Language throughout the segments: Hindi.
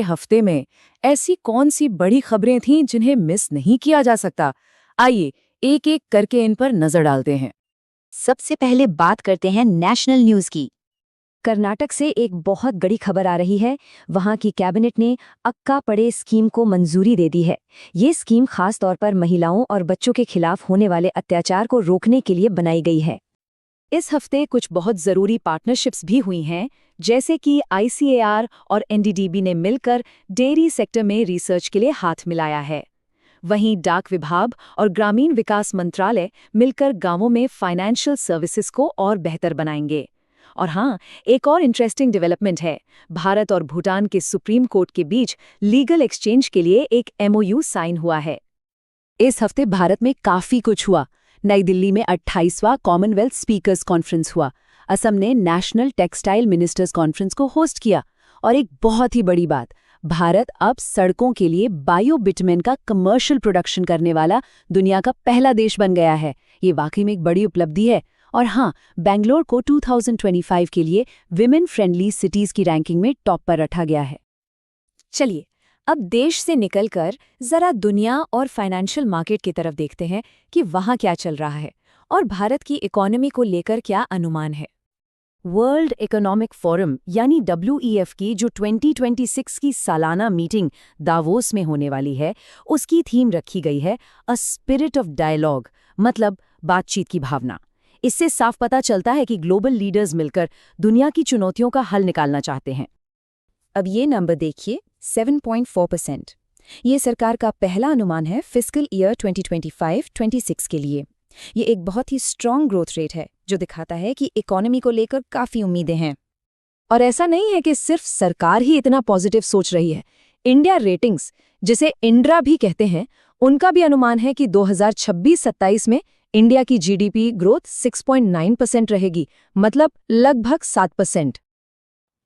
हफ्ते में ऐसी कौन सी बड़ी खबरें थीं जिन्हें मिस नहीं किया जा सकता? आइए एक एक करके इन पर नजर डालते हैं। सबसे पहले बात करते हैं नेशनल न्यूज की। कर्नाटक से एक बहुत बड़ी खबर आ रही है। वहां की कैबिनेट ने अक्का पड़े स्कीम को मंजूरी दे दी है। ये स्कीम खास तौर पर महिलाओं और बच्चों के खिलाफ होने वाले अत्याचार को रोकने के लिए बनाई गई है। इस हफ्ते कुछ बहुत जरूरी पार्टनरशिप्स भी हुई हैं, जैसे कि ICAR और NDDB ने मिलकर डेयरी सेक्टर में रिसर्च के लिए हाथ मिलाया है। वहीं डाक विभाग और ग्रामीण विकास मंत्रालय मिलकर गांवों में फाइनेंशियल सर्विसेज को और बेहतर बनाएंगे। और हाँ, एक और इंटरेस्टिंग डेवलपमेंट है। भारत और भूटान के सुप्रीम कोर्ट के बीच लीगल एक्सचेंज के लिए एक MOU साइन हुआ है। इस हफ्ते भारत में काफी कुछ हुआ। नई दिल्ली में 28वां कॉमनवेल्थ स्पीकर्स कॉन्फ्रेंस हुआ। असम ने नेशनल टेक्सटाइल मिनिस्टर्स कॉन्फ्रेंस को होस्ट किया। और एक बहुत ही बड़ी बात, भारत अब सड़कों के लिए बायो बिटुमेन का कमर्शियल प्रोडक्शन करने वाला दुनिया का पहला देश बन गया है। ये वाकई में एक बड़ी उपलब्धि है। और हाँ, बेंगलोर को 2025 के लिए विमेन फ्रेंडली सिटीज की रैंकिंग में टॉप पर रखा गया है। चलिए, अब देश से निकलकर जरा दुनिया और फाइनेंशियल मार्केट की तरफ देखते हैं कि वहाँ क्या चल रहा है और भारत की इकोनॉमी को लेकर क्या अनुमान है। वर्ल्ड इकोनॉमिक फोरम यानी WEF की जो 2026 की सालाना मीटिंग दावोस में होने वाली है, उसकी थीम रखी गई है अ स्पिरिट ऑफ डायलॉग, मतलब बातचीत की भावना। इससे साफ पता चलता है कि ग्लोबल लीडर्स मिलकर दुनिया की चुनौतियों का हल निकालना चाहते हैं। अब ये नंबर देखिए, 7.4%। ये सरकार का पहला अनुमान है फिस्कल ईयर 2025-26 के लिए। ये एक बहुत ही स्ट्रॉन्ग ग्रोथ रेट है जो दिखाता है कि इकोनॉमी को लेकर काफ़ी उम्मीदें हैं। और ऐसा नहीं है कि सिर्फ सरकार ही इतना पॉजिटिव सोच रही है। इंडिया रेटिंग्स, जिसे इंड्रा भी कहते हैं, उनका भी अनुमान है कि 2026-27 में इंडिया की GDP ग्रोथ 6.9% रहेगी, मतलब लगभग 7%।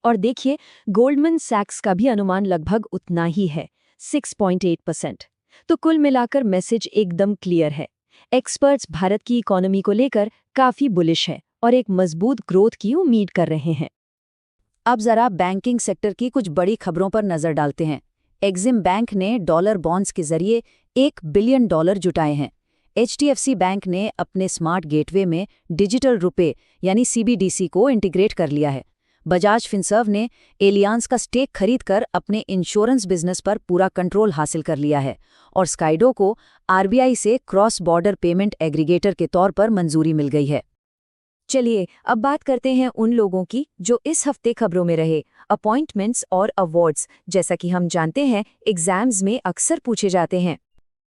और देखिए, गोल्डमैन सैक्स का भी अनुमान लगभग उतना ही है, 6.8%। तो कुल मिलाकर मैसेज एकदम क्लियर है। एक्सपर्ट्स भारत की इकोनॉमी को लेकर काफ़ी बुलिश है और एक मजबूत ग्रोथ की उम्मीद कर रहे हैं। अब जरा बैंकिंग सेक्टर की कुछ बड़ी खबरों पर नजर डालते हैं। एक्सिम बैंक ने डॉलर बॉन्ड्स के जरिए $1 बिलियन जुटाए हैं। HDFC बैंक ने अपने स्मार्ट गेटवे में डिजिटल रुपए यानी CBDC को इंटीग्रेट कर लिया है। बजाज फिनसर्व ने एलियांस का स्टेक खरीदकर अपने इंश्योरेंस बिजनेस पर पूरा कंट्रोल हासिल कर लिया है। और स्काइडो को RBI से क्रॉस बॉर्डर पेमेंट एग्रीगेटर के तौर पर मंजूरी मिल गई है। चलिए, अब बात करते हैं उन लोगों की जो इस हफ्ते खबरों में रहे। अपॉइंटमेंट्स और अवार्ड्स, जैसा कि हम जानते हैं, एग्जाम्स में अक्सर पूछे जाते हैं।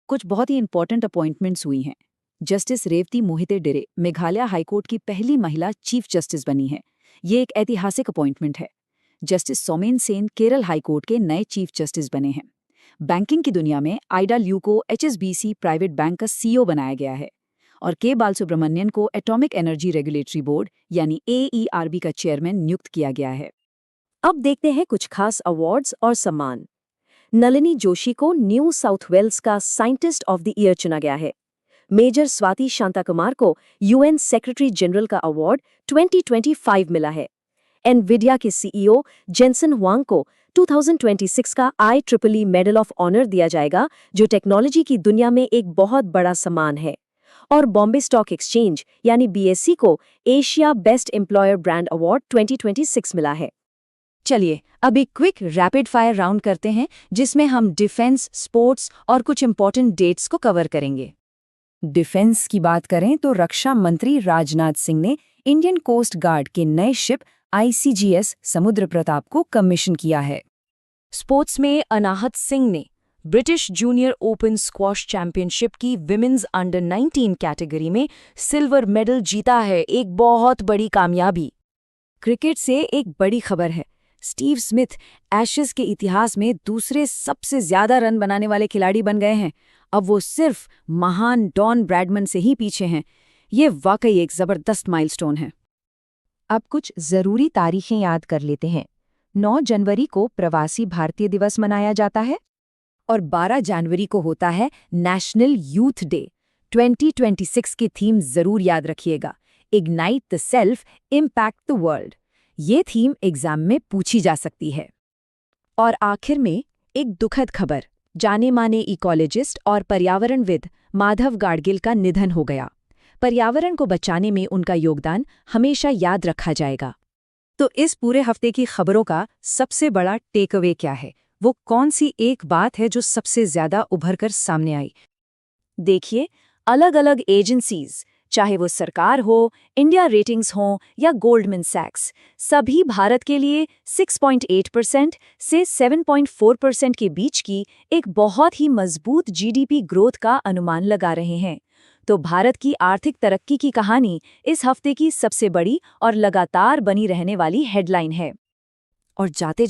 कुछ बहुत ही इंपॉर्टेंट अपॉइंटमेंट्स हुई हैं। जस्टिस रेवती मोहिते डिरे मेघालय हाईकोर्ट की पहली महिला चीफ जस्टिस बनी है। ये एक ऐतिहासिक अपॉइंटमेंट है। जस्टिस सोमेन सेन केरल हाईकोर्ट के नए चीफ जस्टिस बने हैं। बैंकिंग की दुनिया में आइडा ल्यू को HSBC प्राइवेट बैंक का CEO बनाया गया है। और के बालसुब्रमण्यन को एटॉमिक एनर्जी रेगुलेटरी बोर्ड यानी AERB का चेयरमैन नियुक्त किया गया है। अब देखते हैं कुछ खास अवार्ड्स और सम्मान। नलिनी जोशी को न्यू साउथ वेल्स का साइंटिस्ट ऑफ द ईयर चुना गया है। मेजर स्वाति शांताकुमार को UN सेक्रेटरी जनरल का अवार्ड 2025 मिला है। एनविडिया के CEO जेंसन हुआंग को 2026 का IEEE मेडल ऑफ ऑनर दिया जाएगा, जो टेक्नोलॉजी की दुनिया में एक बहुत बड़ा सम्मान है। और बॉम्बे स्टॉक एक्सचेंज यानी BSE को Asia best employer brand award 2026 मिला है। चलिए, अब एक क्विक रैपिड फायर राउंड करते हैं, जिसमें हम डिफेंस, स्पोर्ट्स और कुछ इंपॉर्टेंट डेट्स को कवर करेंगे। डिफेंस की बात करें तो रक्षा मंत्री राजनाथ सिंह ने इंडियन कोस्ट गार्ड के नए शिप ICGS समुद्र प्रताप को कमीशन किया है। स्पोर्ट्स में अनाहत सिंह ने British junior open squash championship की विमेंस अंडर 19 कैटेगरी में सिल्वर मेडल जीता है, एक बहुत बड़ी कामयाबी। क्रिकेट से एक बड़ी खबर है। स्टीव स्मिथ एशेज के इतिहास में दूसरे सबसे ज्यादा रन बनाने वाले खिलाड़ी बन गए हैं। अब वो सिर्फ महान डॉन ब्रैडमन से ही पीछे हैं। ये वाकई एक जबरदस्त माइलस्टोन है। अब कुछ जरूरी तारीखें याद कर लेते हैं। 9 जनवरी को प्रवासी भारतीय दिवस मनाया जाता है और 12 जनवरी को होता है नेशनल यूथ डे। 2026 की थीम जरूर याद रखिएगा, ignite the self, impact the world. ये थीम एग्जाम में पूछी जा सकती है। और आखिर में एक दुखद खबर, जाने माने इकोलॉजिस्ट और पर्यावरणविद माधव गाडगिल का निधन हो गया। पर्यावरण को बचाने में उनका योगदान हमेशा याद रखा जाएगा। तो इस पूरे हफ्ते की खबरों का सबसे बड़ा टेकअवे क्या है? वो कौन सी एक बात है जो सबसे ज्यादा उभर कर सामने आई? देखिए, अलग अलग एजेंसीज, चाहे वो सरकार हो, इंडिया रेटिंग्स हो या गोल्डमैन सैक्स, सभी भारत के लिए 6.8% से 7.4% के बीच की एक बहुत ही मजबूत जीडीपी ग्रोथ का अनुमान लगा रहे हैं। तो भारत की आर्थिक तरक्की की कहानी इस हफ्ते की सबसे बड़ी और लगातार बनी रहने वाली हेडलाइन है। और जाते